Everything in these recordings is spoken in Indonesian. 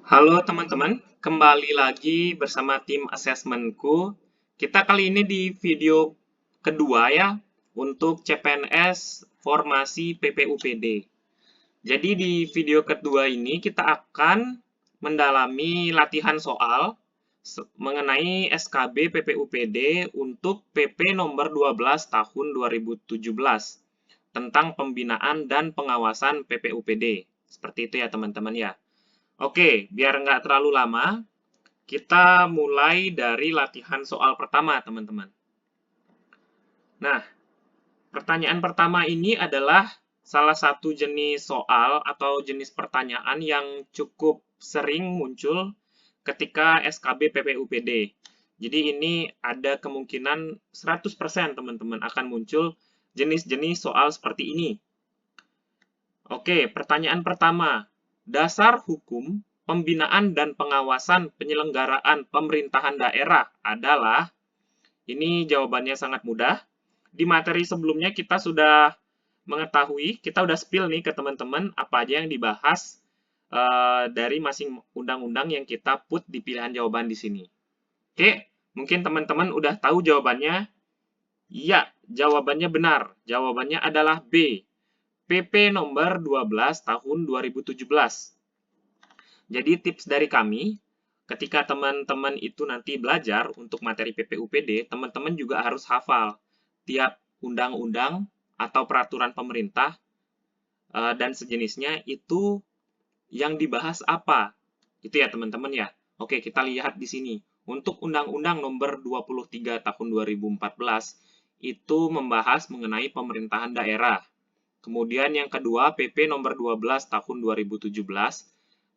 Halo teman-teman, kembali lagi bersama tim asesmenku. Kita kali ini di video kedua ya, untuk CPNS Formasi PPUPD. Jadi di video kedua ini kita akan mendalami latihan soal mengenai SKB PPUPD untuk PP nomor 12 tahun 2017 tentang pembinaan dan pengawasan PPUPD. Seperti itu ya teman-teman ya. Oke, biar nggak terlalu lama, kita mulai dari latihan soal pertama, teman-teman. Nah, pertanyaan pertama ini adalah salah satu jenis soal atau jenis pertanyaan yang cukup sering muncul ketika SKB PPUPD. Jadi ini ada kemungkinan 100% teman-teman akan muncul jenis-jenis soal seperti ini. Oke, pertanyaan pertama. Dasar hukum pembinaan dan pengawasan penyelenggaraan pemerintahan daerah adalah, ini jawabannya sangat mudah. Di materi sebelumnya kita sudah mengetahui, kita udah spill nih ke teman-teman apa aja yang dibahas dari masing undang-undang yang kita put di pilihan jawaban di sini. Oke, mungkin teman-teman udah tahu jawabannya. Iya, jawabannya benar. Jawabannya adalah B. PP nomor 12 tahun 2017. Jadi tips dari kami, ketika teman-teman itu nanti belajar untuk materi PPUPD, teman-teman juga harus hafal tiap undang-undang atau peraturan pemerintah dan sejenisnya itu yang dibahas apa. Itu ya teman-teman ya. Oke, kita lihat di sini. Untuk Undang-Undang Nomor 23 Tahun 2014 itu membahas mengenai pemerintahan daerah. Kemudian yang kedua, PP nomor 12 tahun 2017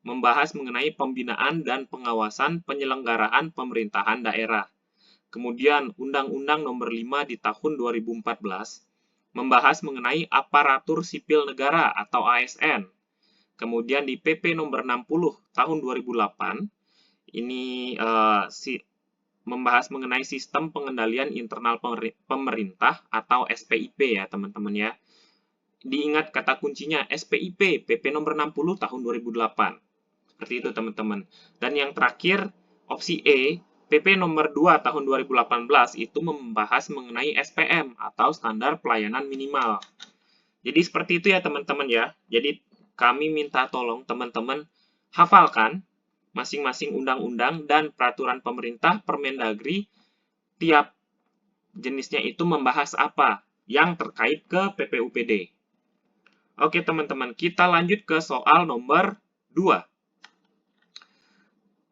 membahas mengenai pembinaan dan pengawasan penyelenggaraan pemerintahan daerah. Kemudian Undang-Undang nomor 5 di tahun 2014 membahas mengenai aparatur sipil negara atau ASN. Kemudian di PP nomor 60 tahun 2008 ini membahas mengenai sistem pengendalian internal pemerintah atau SPIP ya teman-teman ya. Diingat kata kuncinya SPIP, PP nomor 60 tahun 2008. Seperti itu teman-teman. Dan yang terakhir, opsi E, PP nomor 2 tahun 2018 itu membahas mengenai SPM atau standar pelayanan minimal. Jadi seperti itu ya teman-teman ya. Jadi kami minta tolong teman-teman hafalkan masing-masing undang-undang dan peraturan pemerintah Permendagri tiap jenisnya itu membahas apa yang terkait ke PPUPD. Oke teman-teman, kita lanjut ke soal nomor 2.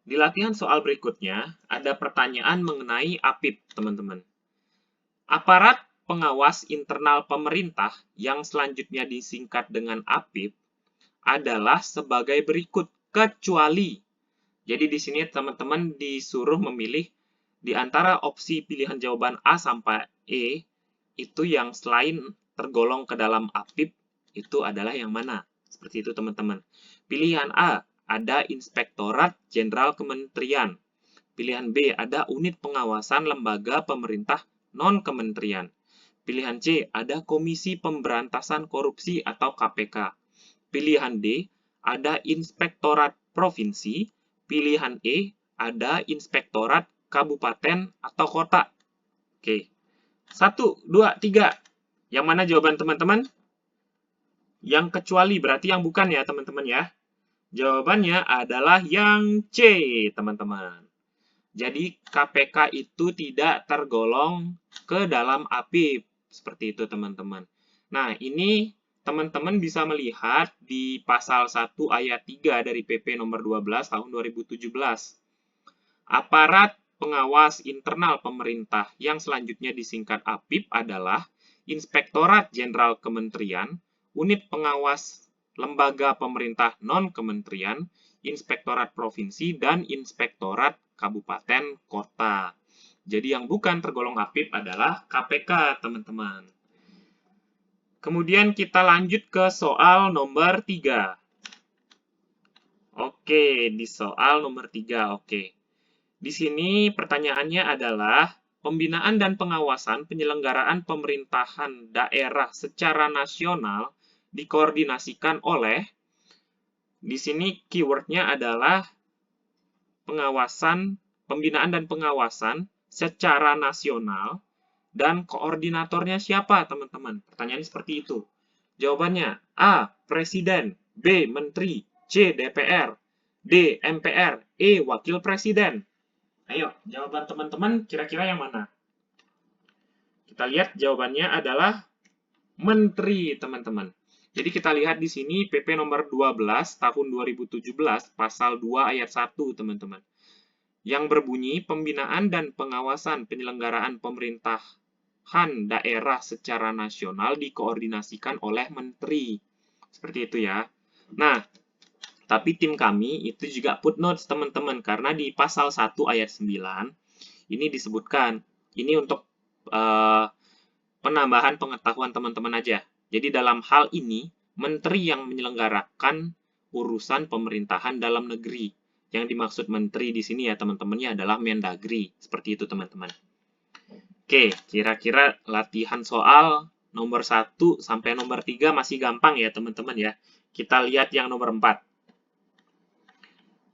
Di latihan soal berikutnya, ada pertanyaan mengenai APIP, teman-teman. Aparat pengawas internal pemerintah yang selanjutnya disingkat dengan APIP adalah sebagai berikut, kecuali. Jadi di sini teman-teman disuruh memilih di antara opsi pilihan jawaban A sampai E, itu yang selain tergolong ke dalam APIP, itu adalah yang mana? Seperti itu teman-teman. Pilihan A, ada Inspektorat Jenderal Kementerian. Pilihan B, ada Unit Pengawasan Lembaga Pemerintah Non-Kementerian. Pilihan C, ada Komisi Pemberantasan Korupsi atau KPK. Pilihan D, ada Inspektorat Provinsi. Pilihan E, ada Inspektorat Kabupaten atau Kota. Oke. 1, 2, 3. Yang mana jawaban teman-teman? Yang kecuali berarti yang bukan ya teman-teman ya. Jawabannya adalah yang C, teman-teman. Jadi KPK itu tidak tergolong ke dalam APIP. Seperti itu teman-teman. Nah, ini teman-teman bisa melihat di pasal 1 ayat 3 dari PP nomor 12 tahun 2017. Aparat pengawas internal pemerintah yang selanjutnya disingkat APIP adalah Inspektorat Jenderal Kementerian, Unit Pengawas Lembaga Pemerintah Non-Kementerian, Inspektorat Provinsi, dan Inspektorat Kabupaten Kota. Jadi yang bukan tergolong APIP adalah KPK, teman-teman. Kemudian kita lanjut ke soal nomor 3. Oke, di soal nomor 3, oke. Di sini pertanyaannya adalah pembinaan dan pengawasan penyelenggaraan pemerintahan daerah secara nasional dikoordinasikan oleh, di sini keywordnya adalah pembinaan dan pengawasan secara nasional, dan koordinatornya siapa, teman-teman? Pertanyaannya seperti itu. Jawabannya, A. Presiden, B. Menteri, C. DPR, D. MPR, E. Wakil Presiden. Ayo, jawaban teman-teman kira-kira yang mana? Kita lihat jawabannya adalah Menteri, teman-teman. Jadi kita lihat di sini PP nomor 12 tahun 2017 pasal 2 ayat 1, teman-teman. Yang berbunyi pembinaan dan pengawasan penyelenggaraan pemerintahan daerah secara nasional dikoordinasikan oleh menteri. Seperti itu ya. Nah, tapi tim kami itu juga put notes, teman-teman, karena di pasal 1 ayat 9 ini disebutkan. Ini untuk penambahan pengetahuan teman-teman aja. Jadi dalam hal ini, menteri yang menyelenggarakan urusan pemerintahan dalam negeri. Yang dimaksud menteri di sini ya teman-temannya adalah Mendagri. Seperti itu teman-teman. Oke, kira-kira latihan soal nomor 1 sampai nomor 3 masih gampang ya teman-teman ya. Kita lihat yang nomor 4.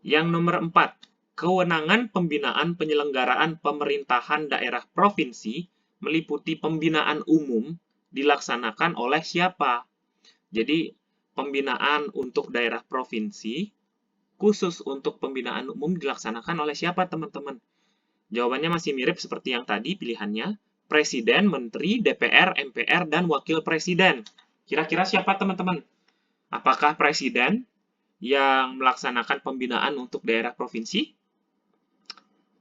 Yang nomor 4, kewenangan pembinaan penyelenggaraan pemerintahan daerah provinsi meliputi pembinaan umum dilaksanakan oleh siapa? Jadi, pembinaan untuk daerah provinsi khusus untuk pembinaan umum dilaksanakan oleh siapa, teman-teman? Jawabannya masih mirip seperti yang tadi pilihannya. Presiden, Menteri, DPR, MPR, dan Wakil Presiden. Kira-kira siapa, teman-teman? Apakah Presiden yang melaksanakan pembinaan untuk daerah provinsi?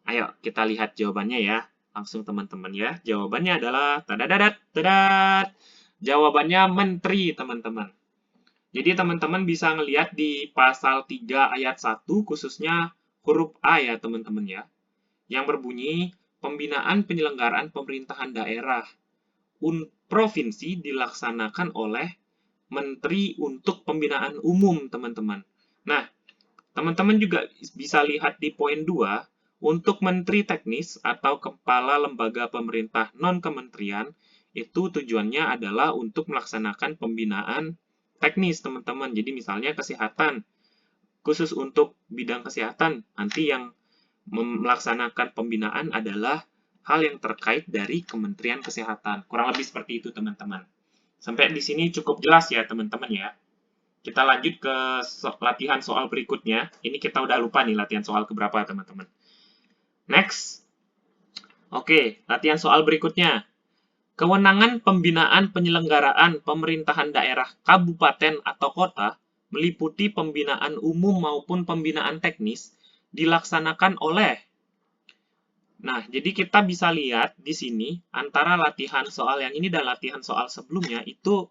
Ayo, kita lihat jawabannya ya. Langsung, teman-teman ya. Jawabannya adalah tadadat. Jawabannya Menteri, teman-teman. Jadi teman-teman bisa ngelihat di pasal 3 ayat 1 khususnya huruf A ya teman-teman ya. Yang berbunyi pembinaan penyelenggaraan pemerintahan daerah provinsi dilaksanakan oleh Menteri untuk Pembinaan Umum, teman-teman. Nah, teman-teman juga bisa lihat di poin 2, untuk Menteri Teknis atau Kepala Lembaga Pemerintah Non-Kementerian, itu tujuannya adalah untuk melaksanakan pembinaan teknis, teman-teman. Jadi misalnya kesehatan, khusus untuk bidang kesehatan, nanti yang melaksanakan pembinaan adalah hal yang terkait dari Kementerian Kesehatan. Kurang lebih seperti itu, teman-teman. Sampai di sini cukup jelas ya, teman-teman ya. Kita lanjut ke latihan soal berikutnya. Ini kita udah lupa nih latihan soal keberapa, teman-teman. Next. Oke, latihan soal berikutnya. Kewenangan pembinaan penyelenggaraan pemerintahan daerah kabupaten atau kota meliputi pembinaan umum maupun pembinaan teknis dilaksanakan oleh. Nah, jadi kita bisa lihat di sini antara latihan soal yang ini dan latihan soal sebelumnya itu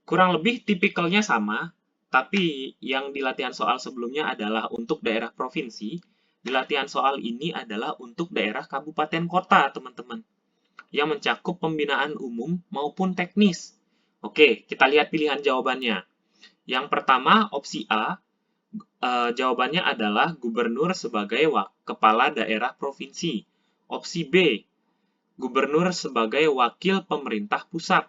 kurang lebih tipikalnya sama, tapi yang di latihan soal sebelumnya adalah untuk daerah provinsi, di latihan soal ini adalah untuk daerah kabupaten kota, teman-teman, yang mencakup pembinaan umum maupun teknis. Oke, kita lihat pilihan jawabannya. Yang pertama, opsi A, jawabannya adalah gubernur sebagai kepala daerah provinsi. Opsi B, gubernur sebagai wakil pemerintah pusat.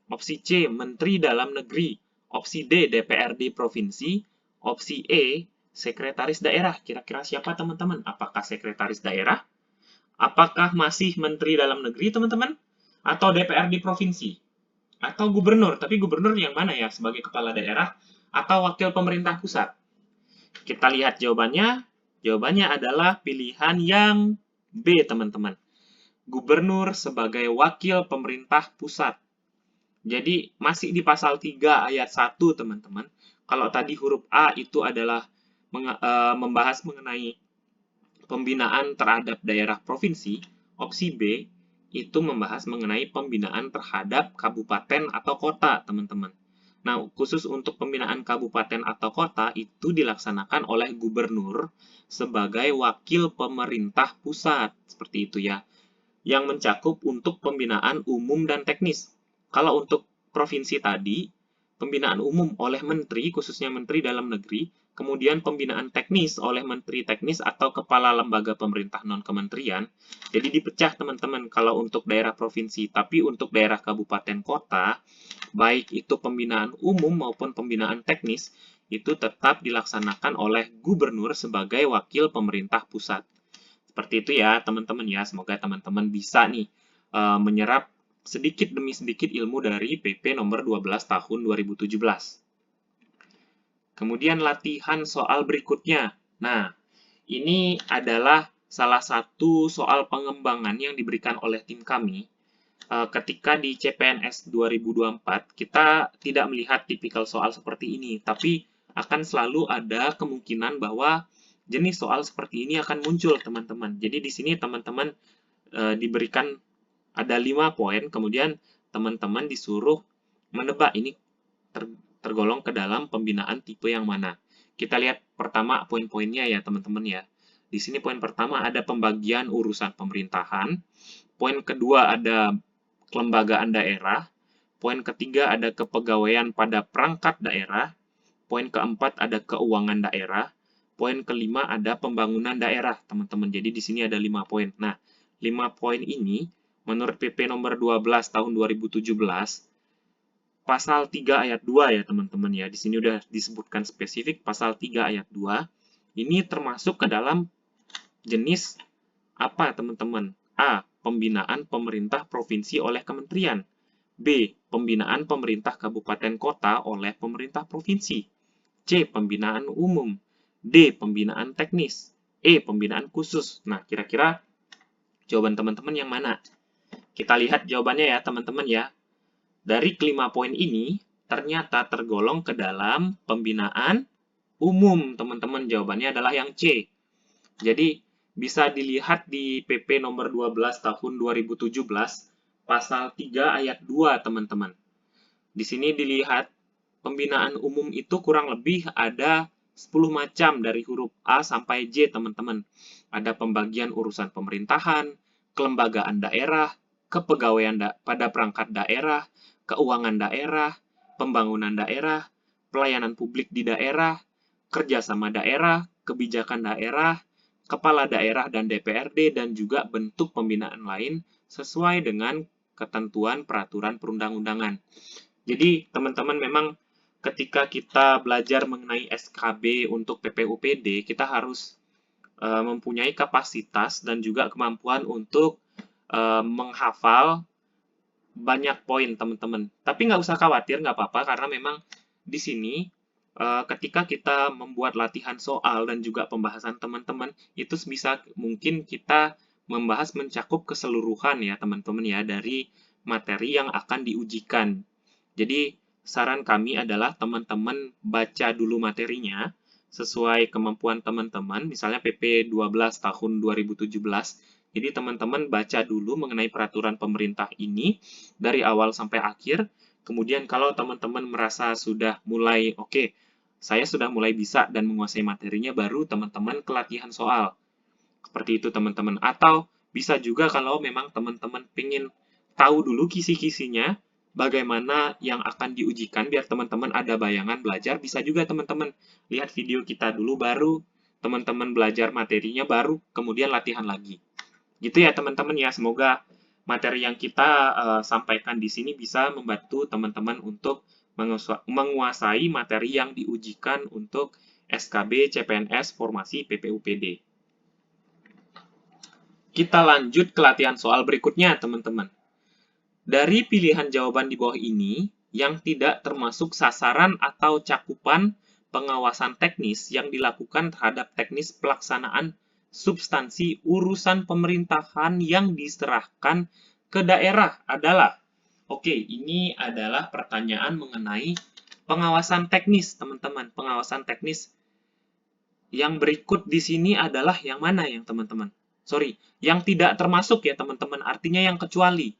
Opsi C, menteri dalam negeri. Opsi D, DPRD provinsi. Opsi E, sekretaris daerah. Kira-kira siapa, teman-teman? Apakah sekretaris daerah? Apakah masih menteri dalam negeri, teman-teman? Atau DPRD provinsi? Atau gubernur? Tapi gubernur yang mana ya? Sebagai kepala daerah? Atau wakil pemerintah pusat? Kita lihat jawabannya. Jawabannya adalah pilihan yang B, teman-teman. Gubernur sebagai wakil pemerintah pusat. Jadi, masih di pasal 3 ayat 1, teman-teman. Kalau tadi huruf A itu adalah membahas mengenai pembinaan terhadap daerah provinsi, opsi B itu membahas mengenai pembinaan terhadap kabupaten atau kota, teman-teman. Nah, khusus untuk pembinaan kabupaten atau kota itu dilaksanakan oleh gubernur sebagai wakil pemerintah pusat, seperti itu ya, yang mencakup untuk pembinaan umum dan teknis. Kalau untuk provinsi tadi, pembinaan umum oleh menteri, khususnya menteri dalam negeri, kemudian pembinaan teknis oleh menteri teknis atau kepala lembaga pemerintah non-kementerian. Jadi dipecah, teman-teman, kalau untuk daerah provinsi. Tapi untuk daerah kabupaten kota, baik itu pembinaan umum maupun pembinaan teknis, itu tetap dilaksanakan oleh gubernur sebagai wakil pemerintah pusat. Seperti itu ya teman-teman ya, semoga teman-teman bisa nih menyerap sedikit demi sedikit ilmu dari PP nomor 12 tahun 2017. Kemudian latihan soal berikutnya. Nah, ini adalah salah satu soal pengembangan yang diberikan oleh tim kami. Ketika di CPNS 2024, kita tidak melihat tipikal soal seperti ini, tapi akan selalu ada kemungkinan bahwa jenis soal seperti ini akan muncul, teman-teman. Jadi di sini teman-teman diberikan ada 5 poin, kemudian teman-teman disuruh menebak ini tergolong ke dalam pembinaan tipe yang mana. Kita lihat pertama poin-poinnya ya teman-teman ya. Di sini poin pertama ada pembagian urusan pemerintahan. Poin kedua ada kelembagaan daerah. Poin ketiga ada kepegawaian pada perangkat daerah. Poin keempat ada keuangan daerah. Poin kelima ada pembangunan daerah, teman-teman. Jadi di sini ada 5 poin. Nah, 5 poin ini menurut PP nomor 12 tahun 2017 pasal 3 ayat 2 ya teman-teman ya. Di sini udah disebutkan spesifik pasal 3 ayat 2. Ini termasuk ke dalam jenis apa teman-teman? A. Pembinaan pemerintah provinsi oleh kementerian. B. Pembinaan pemerintah kabupaten kota oleh pemerintah provinsi. C. Pembinaan umum. D. Pembinaan teknis. E. Pembinaan khusus. Nah, kira-kira jawaban teman-teman yang mana? Kita lihat jawabannya ya teman-teman ya. Dari kelima poin ini, ternyata tergolong ke dalam pembinaan umum, teman-teman. Jawabannya adalah yang C. Jadi, bisa dilihat di PP nomor 12 tahun 2017, pasal 3 ayat 2, teman-teman. Di sini dilihat, pembinaan umum itu kurang lebih ada 10 macam dari huruf A sampai J, teman-teman. Ada pembagian urusan pemerintahan, kelembagaan daerah, kepegawaian pada perangkat daerah, keuangan daerah, pembangunan daerah, pelayanan publik di daerah, kerjasama daerah, kebijakan daerah, kepala daerah dan DPRD, dan juga bentuk pembinaan lain sesuai dengan ketentuan peraturan perundang-undangan. Jadi, teman-teman memang ketika kita belajar mengenai SKB untuk PPUPD, kita harus mempunyai kapasitas dan juga kemampuan untuk menghafal banyak poin teman-teman. Tapi nggak usah khawatir, nggak apa-apa, karena memang di sini ketika kita membuat latihan soal dan juga pembahasan teman-teman, itu bisa mungkin kita membahas mencakup keseluruhan ya teman-teman ya, dari materi yang akan diujikan. Jadi saran kami adalah teman-teman baca dulu materinya, sesuai kemampuan teman-teman, misalnya PP 12 tahun 2017, jadi teman-teman baca dulu mengenai peraturan pemerintah ini dari awal sampai akhir. Kemudian kalau teman-teman merasa sudah mulai oke, saya sudah mulai bisa dan menguasai materinya, baru teman-teman ke latihan soal. Seperti itu teman-teman. Atau bisa juga kalau memang teman-teman ingin tahu dulu kisi-kisinya, bagaimana yang akan diujikan biar teman-teman ada bayangan belajar, bisa juga teman-teman lihat video kita dulu baru teman-teman belajar materinya, baru kemudian latihan lagi. Gitu ya teman-teman ya, semoga materi yang kita sampaikan di sini bisa membantu teman-teman untuk menguasai materi yang diujikan untuk SKB CPNS Formasi PPUPD. Kita lanjut ke latihan soal berikutnya teman-teman. Dari pilihan jawaban di bawah ini, yang tidak termasuk sasaran atau cakupan pengawasan teknis yang dilakukan terhadap teknis pelaksanaan substansi urusan pemerintahan yang diserahkan ke daerah adalah. Oke, ini adalah pertanyaan mengenai pengawasan teknis, teman-teman. Pengawasan teknis yang berikut di sini adalah yang mana yang teman-teman? Sorry, yang tidak termasuk ya teman-teman, artinya yang kecuali.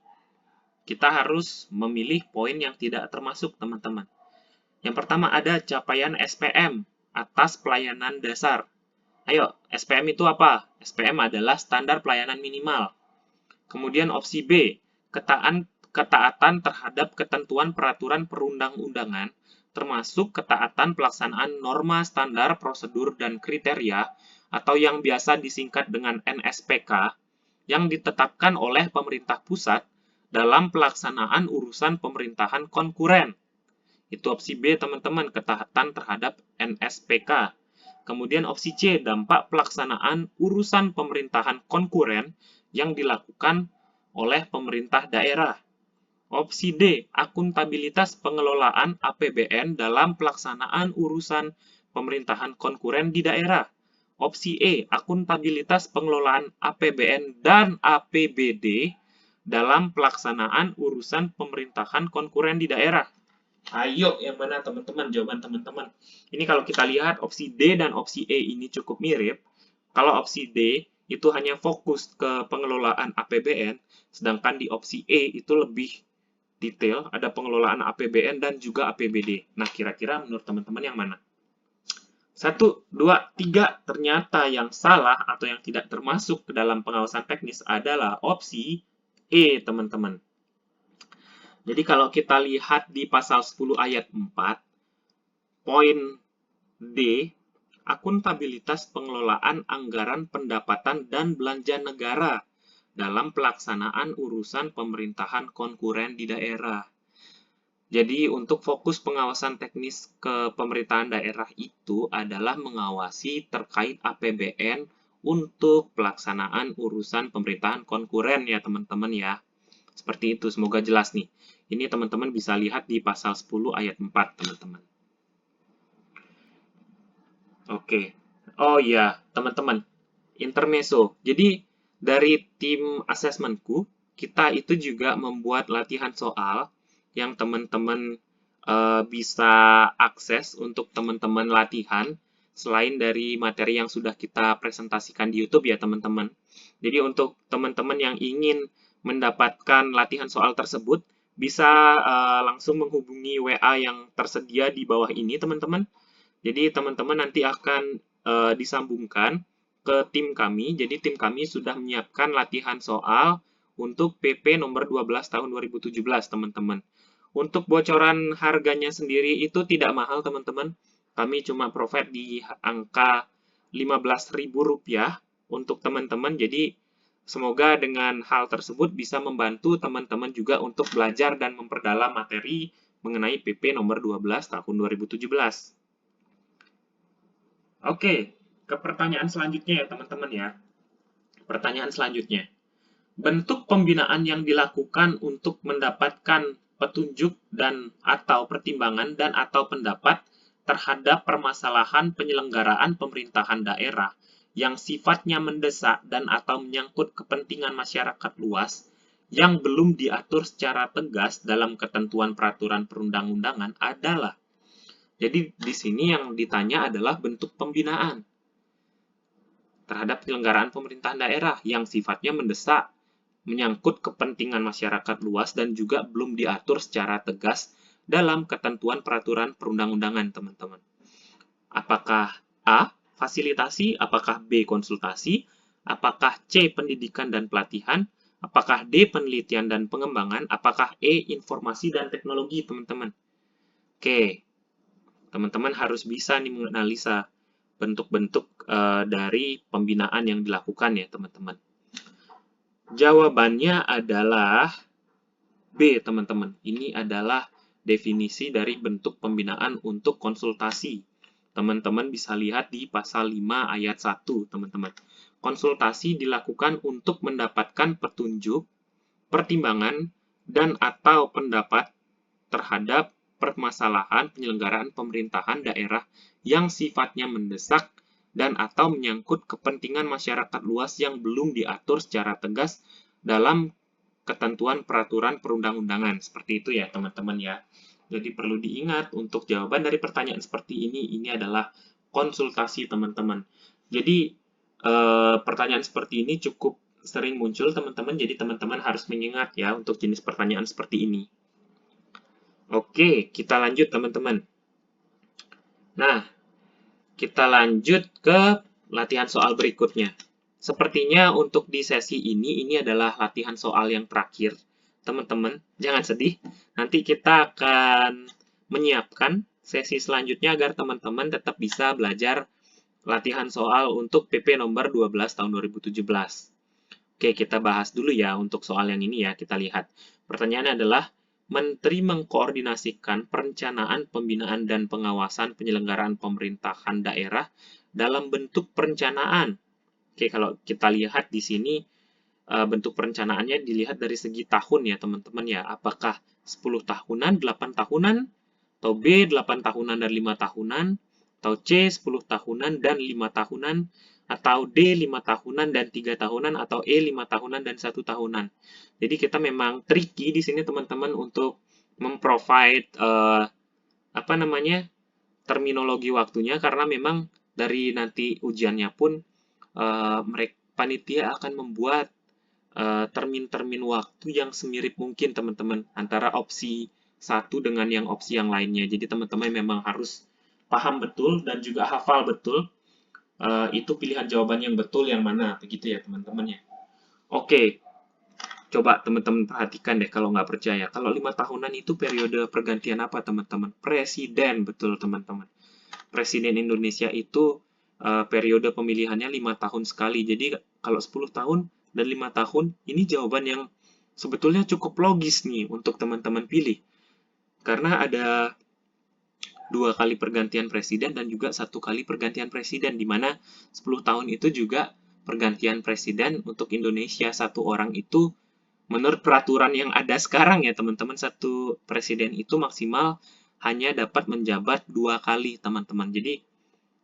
Kita harus memilih poin yang tidak termasuk teman-teman. Yang pertama ada capaian SPM atas pelayanan dasar. Ayo, SPM itu apa? SPM adalah standar pelayanan minimal. Kemudian opsi B, ketaatan terhadap ketentuan peraturan perundang-undangan, termasuk ketaatan pelaksanaan norma standar prosedur dan kriteria, atau yang biasa disingkat dengan NSPK, yang ditetapkan oleh pemerintah pusat dalam pelaksanaan urusan pemerintahan konkuren. Itu opsi B, teman-teman, ketaatan terhadap NSPK. Kemudian opsi C, dampak pelaksanaan urusan pemerintahan konkuren yang dilakukan oleh pemerintah daerah. Opsi D, akuntabilitas pengelolaan APBN dalam pelaksanaan urusan pemerintahan konkuren di daerah. Opsi E, akuntabilitas pengelolaan APBN dan APBD dalam pelaksanaan urusan pemerintahan konkuren di daerah. Ayo, yang mana teman-teman? Jawaban teman-teman. Ini kalau kita lihat opsi D dan opsi E ini cukup mirip. Kalau opsi D itu hanya fokus ke pengelolaan APBN, sedangkan di opsi E itu lebih detail, ada pengelolaan APBN dan juga APBD. Nah, kira-kira menurut teman-teman yang mana? 1, 2, 3. Ternyata yang salah atau yang tidak termasuk ke dalam pengawasan teknis adalah opsi E, teman-teman. Jadi kalau kita lihat di pasal 10 ayat 4, poin D, akuntabilitas pengelolaan anggaran pendapatan dan belanja negara dalam pelaksanaan urusan pemerintahan konkuren di daerah. Jadi untuk fokus pengawasan teknis ke pemerintahan daerah itu adalah mengawasi terkait APBN untuk pelaksanaan urusan pemerintahan konkuren ya teman-teman ya. Seperti itu, semoga jelas nih. Ini teman-teman bisa lihat di pasal 10 ayat 4, teman-teman. Oke. Oh iya, teman-teman. Intermezzo. Jadi, dari tim asesmenku, kita itu juga membuat latihan soal yang teman-teman bisa akses untuk teman-teman latihan selain dari materi yang sudah kita presentasikan di YouTube ya, teman-teman. Jadi, untuk teman-teman yang ingin mendapatkan latihan soal tersebut, bisa langsung menghubungi WA yang tersedia di bawah ini, teman-teman. Jadi, teman-teman nanti akan disambungkan ke tim kami. Jadi, tim kami sudah menyiapkan latihan soal untuk PP nomor 12 tahun 2017, teman-teman. Untuk bocoran harganya sendiri itu tidak mahal, teman-teman. Kami cuma provide di angka Rp15.000 untuk teman-teman. Jadi, semoga dengan hal tersebut bisa membantu teman-teman juga untuk belajar dan memperdalam materi mengenai PP nomor 12 tahun 2017. Oke, ke pertanyaan selanjutnya ya teman-teman ya. Pertanyaan selanjutnya. Bentuk pembinaan yang dilakukan untuk mendapatkan petunjuk dan atau pertimbangan dan atau pendapat terhadap permasalahan penyelenggaraan pemerintahan daerah yang sifatnya mendesak dan atau menyangkut kepentingan masyarakat luas yang belum diatur secara tegas dalam ketentuan peraturan perundang-undangan adalah. Jadi di sini yang ditanya adalah bentuk pembinaan terhadap penyelenggaraan pemerintahan daerah yang sifatnya mendesak, menyangkut kepentingan masyarakat luas dan juga belum diatur secara tegas dalam ketentuan peraturan perundang-undangan, teman-teman. Apakah A, fasilitasi, apakah B, konsultasi, apakah C, pendidikan dan pelatihan, apakah D, penelitian dan pengembangan, apakah E, informasi dan teknologi, teman-teman. Oke, teman-teman harus bisa nih menganalisa bentuk-bentuk dari pembinaan yang dilakukan ya, teman-teman. Jawabannya adalah B, teman-teman. Ini adalah definisi dari bentuk pembinaan untuk konsultasi. Teman-teman bisa lihat di pasal 5 ayat 1, teman-teman. Konsultasi dilakukan untuk mendapatkan petunjuk, pertimbangan, dan atau pendapat terhadap permasalahan penyelenggaraan pemerintahan daerah yang sifatnya mendesak dan atau menyangkut kepentingan masyarakat luas yang belum diatur secara tegas dalam ketentuan peraturan perundang-undangan. Seperti itu ya, teman-teman ya. Jadi perlu diingat untuk jawaban dari pertanyaan seperti ini adalah konsultasi, teman-teman. Jadi pertanyaan seperti ini cukup sering muncul, teman-teman. Jadi teman-teman harus mengingat ya untuk jenis pertanyaan seperti ini. Oke, kita lanjut, teman-teman. Nah, kita lanjut ke latihan soal berikutnya. Sepertinya untuk di sesi ini adalah latihan soal yang terakhir. Teman-teman, jangan sedih. Nanti kita akan menyiapkan sesi selanjutnya agar teman-teman tetap bisa belajar latihan soal untuk PP nomor 12 tahun 2017. Oke, kita bahas dulu ya untuk soal yang ini ya. Kita lihat. Pertanyaannya adalah, Menteri mengkoordinasikan perencanaan, pembinaan, dan pengawasan penyelenggaraan pemerintahan daerah dalam bentuk perencanaan. Oke, kalau kita lihat di sini, bentuk perencanaannya dilihat dari segi tahun ya teman-teman ya. Apakah 10 tahunan, 8 tahunan, atau B 8 tahunan dan 5 tahunan, atau C 10 tahunan dan 5 tahunan, atau D 5 tahunan dan 3 tahunan, atau E 5 tahunan dan 1 tahunan. Jadi kita memang tricky di sini teman-teman untuk memprovide apa namanya terminologi waktunya, karena memang dari nanti ujiannya pun mereka panitia akan membuat termin-termin waktu yang semirip mungkin teman-teman antara opsi satu dengan yang opsi yang lainnya. Jadi teman-teman memang harus paham betul dan juga hafal betul itu pilihan jawaban yang betul yang mana, begitu ya teman-teman ya. Oke, coba teman-teman perhatikan deh kalau nggak percaya. Kalau 5 tahunan itu periode pergantian apa teman-teman? Presiden, betul teman-teman. Presiden Indonesia itu periode pemilihannya 5 tahun sekali. Jadi kalau 10 tahun dan 5 tahun, ini jawaban yang sebetulnya cukup logis nih untuk teman-teman pilih. Karena ada 2 kali pergantian presiden dan juga 1 kali pergantian presiden, di mana 10 tahun itu juga pergantian presiden untuk Indonesia. Satu orang itu menurut peraturan yang ada sekarang ya teman-teman, satu presiden itu maksimal hanya dapat menjabat 2 kali teman-teman. Jadi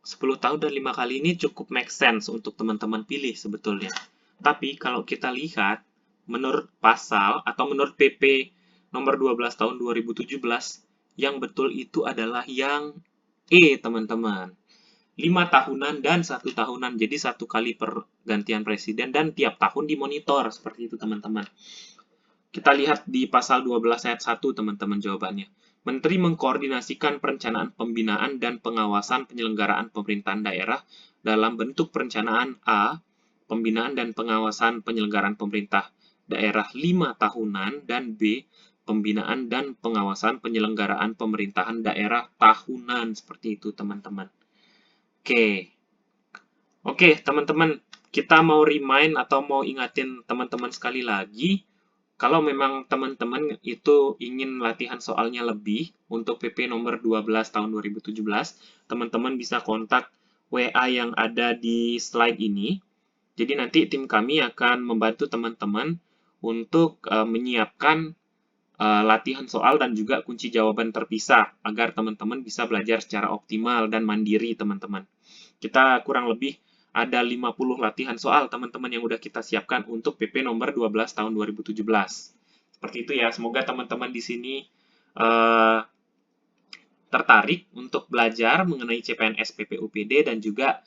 10 tahun dan 5 kali ini cukup make sense untuk teman-teman pilih sebetulnya. Tapi kalau kita lihat menurut pasal atau menurut PP nomor 12 tahun 2017, yang betul itu adalah yang E teman-teman. 5 tahunan dan 1 tahunan. Jadi 1 kali pergantian presiden dan tiap tahun dimonitor. Seperti itu teman-teman. Kita lihat di pasal 12 ayat 1 teman-teman jawabannya. Menteri mengkoordinasikan perencanaan pembinaan dan pengawasan penyelenggaraan pemerintahan daerah dalam bentuk perencanaan A, pembinaan dan pengawasan penyelenggaraan pemerintah daerah 5 tahunan, dan B, pembinaan dan pengawasan penyelenggaraan pemerintahan daerah tahunan. Seperti itu teman-teman. Oke, teman-teman, kita mau remind atau mau ingatin teman-teman sekali lagi, kalau memang teman-teman itu ingin latihan soalnya lebih untuk PP nomor 12 tahun 2017, teman-teman bisa kontak WA yang ada di slide ini. Jadi nanti tim kami akan membantu teman-teman untuk menyiapkan latihan soal dan juga kunci jawaban terpisah agar teman-teman bisa belajar secara optimal dan mandiri teman-teman. Kita kurang lebih ada 50 latihan soal teman-teman yang udah kita siapkan untuk PP nomor 12 tahun 2017. Seperti itu ya, semoga teman-teman di sini tertarik untuk belajar mengenai CPNS PPUPD dan juga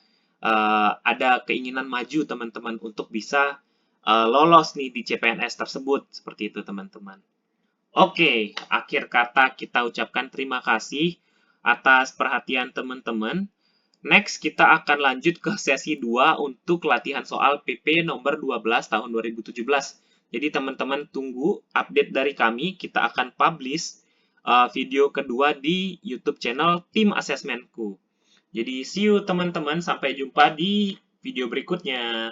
ada keinginan maju teman-teman untuk bisa lolos nih di CPNS tersebut. Seperti itu teman-teman. Oke, akhir kata kita ucapkan terima kasih atas perhatian teman-teman. Next, kita akan lanjut ke sesi 2 untuk latihan soal PP nomor 12 tahun 2017. Jadi teman-teman tunggu update dari kami, kita akan publish video kedua di YouTube channel Tim Asesmenku. Jadi see you teman-teman, sampai jumpa di video berikutnya.